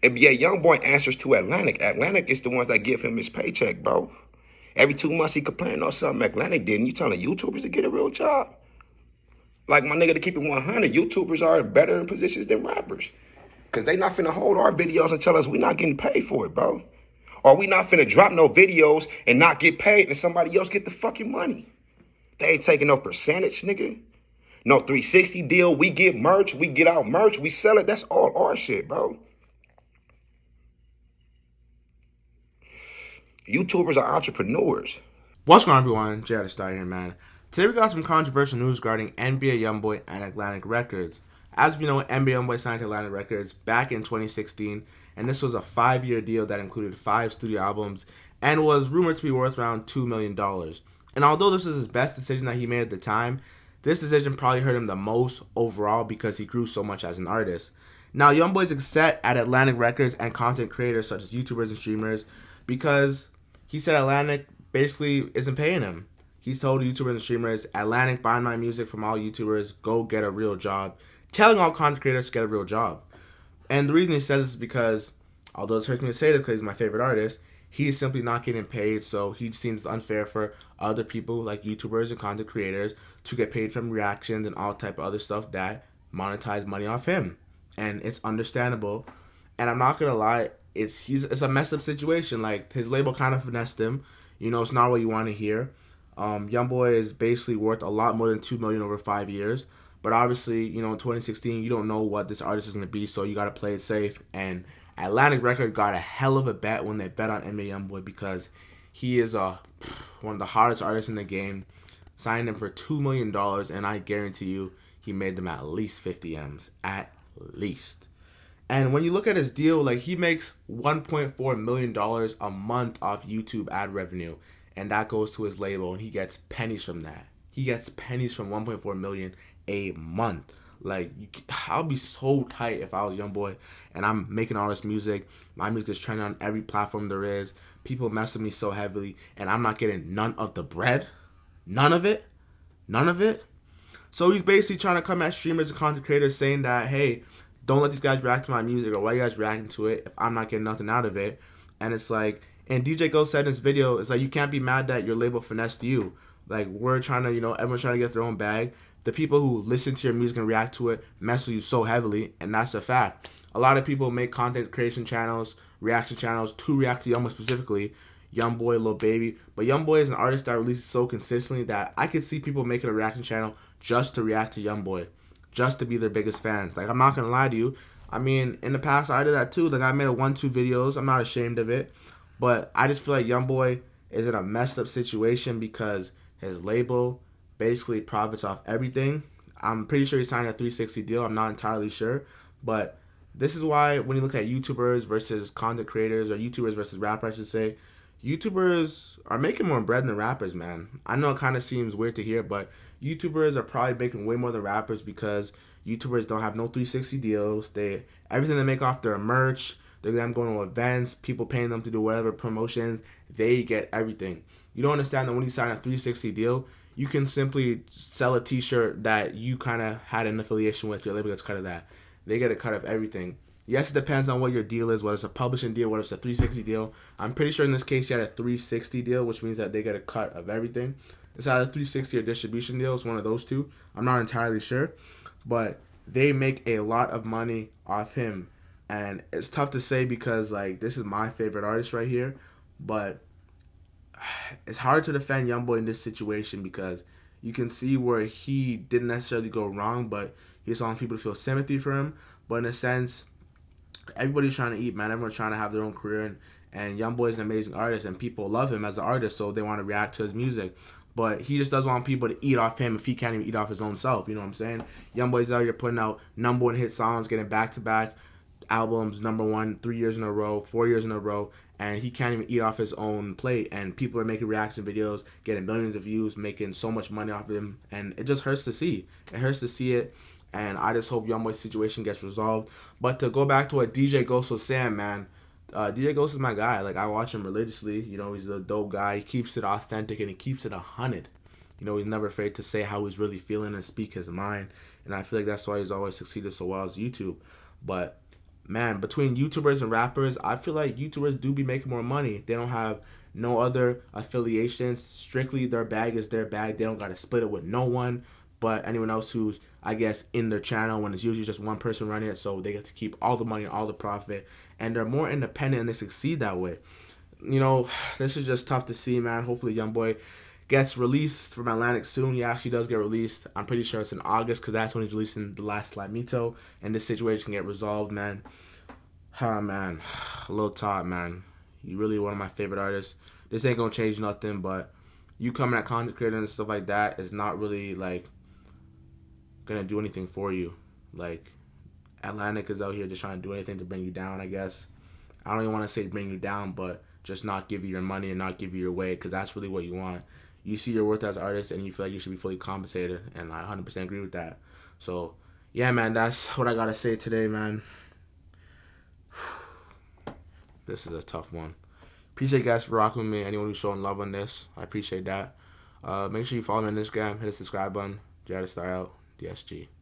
And yeah, Youngboy answers to Atlantic. Atlantic is the ones that give him his paycheck, bro. Every 2 months he complaining on something Atlantic did. And you telling YouTubers to get a real job? Like my nigga, to keep it 100, YouTubers are better in positions than rappers. Because they not finna hold our videos and tell us we not getting paid for it, bro. Or we not finna drop no videos and not get paid and somebody else get the fucking money. They ain't taking no percentage, nigga. No 360 deal. We get merch. We get out merch. We sell it. That's all our shit, bro. YouTubers are entrepreneurs. What's going on, everyone? Jay to start here, man. Today we got some controversial news regarding NBA Youngboy and Atlantic Records. As we know, NBA Youngboy signed to Atlantic Records back in 2016, and this was a 5-year deal that included 5 studio albums and was rumored to be worth around $2 million. And although this was his best decision that he made at the time, this decision probably hurt him the most overall because he grew so much as an artist. Now, Youngboy's upset at Atlantic Records and content creators such as YouTubers and streamers because he said Atlantic basically isn't paying him. He's told YouTubers and streamers, Atlantic buying my music from all YouTubers, go get a real job. Telling all content creators to get a real job. And the reason he says this is because, although it's hurts me to say this because he's my favorite artist, he's simply not getting paid, so he seems unfair for other people like YouTubers and content creators to get paid from reactions and all type of other stuff that monetize money off him. And it's understandable. And I'm not gonna lie, it's a messed up situation. Like, his label kind of finessed him. You know, it's not what you want to hear. Youngboy is basically worth a lot more than $2 million over 5 years. But obviously, you know, in 2016, you don't know what this artist is going to be, so you got to play it safe. And Atlantic Record got a hell of a bet when they bet on NBA Youngboy because he is one of the hottest artists in the game. Signed him for $2 million, and I guarantee you he made them at least 50 M's. At least. And when you look at his deal, like, he makes $1.4 million a month off YouTube ad revenue, and that goes to his label, and he gets pennies from that. He gets pennies from $1.4 million a month. Like, I'll be so tight if I was Youngboy and I'm making all this music. My music is trending on every platform there is. People mess with me so heavily, and I'm not getting none of the bread. None of it. None of it. So he's basically trying to come at streamers and content creators saying that, hey, don't let these guys react to my music, or why you guys reacting to it if I'm not getting nothing out of it. And it's like, and DJ Go said in his video, it's like, you can't be mad that your label finessed you. Like, we're trying to, you know, everyone's trying to get their own bag. The people who listen to your music and react to it mess with you so heavily, and that's a fact. A lot of people make content creation channels, reaction channels to react to Youngboy specifically, Youngboy, Lil Baby. But Youngboy is an artist that releases so consistently that I could see people making a reaction channel just to react to Youngboy, just to be their biggest fans. Like, I'm not gonna lie to you. I mean, in the past I did that too. Like, I made a 1-2 videos. I'm not ashamed of it, but I just feel like Youngboy is in a messed up situation because his label basically profits off everything. I'm pretty sure he signed a 360 deal. I'm not entirely sure. But this is why when you look at YouTubers versus content creators, or YouTubers versus rappers, I should say, YouTubers are making more bread than rappers, man. I know it kind of seems weird to hear, but YouTubers are probably making way more than rappers because YouTubers don't have no 360 deals. Everything they make off their merch, they're them going to events, people paying them to do whatever promotions, they get everything. You don't understand that when you sign a 360 deal, you can simply sell a t-shirt that you kind of had an affiliation with. Your label gets cut of that. They get a cut of everything. Yes, it depends on what your deal is, whether it's a publishing deal, whether it's a 360 deal. I'm pretty sure in this case, you had a 360 deal, which means that they get a cut of everything. It's either 360 or distribution deal. It's one of those two. I'm not entirely sure. But they make a lot of money off him. And it's tough to say because, like, this is my favorite artist right here. But it's hard to defend Youngboy in this situation because you can see where he didn't necessarily go wrong, but he's on people to feel sympathy for him. But in a sense, everybody's trying to eat, man. Everyone's trying to have their own career, and Youngboy is an amazing artist, and people love him as an artist, so they want to react to his music. But he just doesn't want people to eat off him if he can't even eat off his own self. You know what I'm saying? Youngboy's out here putting out #1 hit songs, getting back-to-back albums, #1 3 years in a row, 4 years in a row, and he can't even eat off his own plate. And people are making reaction videos, getting millions of views, making so much money off of him, and it just hurts to see. It hurts to see it, and I just hope Youngboy's situation gets resolved. But to go back to what DJ Ghost was saying, man, DJ Ghost is my guy. Like, I watch him religiously. You know, he's a dope guy. He keeps it authentic, and he keeps it 100. You know, he's never afraid to say how he's really feeling and speak his mind. And I feel like that's why he's always succeeded so well as YouTube. But man, between YouTubers and rappers, I feel like YouTubers do be making more money. They don't have no other affiliations. Strictly their bag is their bag. They don't got to split it with no one but anyone else who's, I guess, in their channel, when it's usually just one person running it. So they get to keep all the money and all the profit. And they're more independent and they succeed that way. You know, this is just tough to see, man. Hopefully Youngboy gets released from Atlantic soon. He actually does get released. I'm pretty sure it's in August because that's when he's releasing the last Lamito. And this situation can get resolved, man. Ah, man. Lil Top, man. You really one of my favorite artists. This ain't gonna change nothing, but you coming at content creator and stuff like that is not really, like, gonna do anything for you. Like, Atlantic is out here just trying to do anything to bring you down, I guess. I don't even want to say bring you down, but just not give you your money and not give you your way, because that's really what you want. You see your worth as an artist and you feel like you should be fully compensated, and I 100% agree with that. So, yeah, man, that's what I gotta say today, man. This is a tough one. Appreciate you guys for rocking with me. Anyone who's showing love on this, I appreciate that. Make sure you follow me on Instagram, hit the subscribe button. Jared Star out, DSG.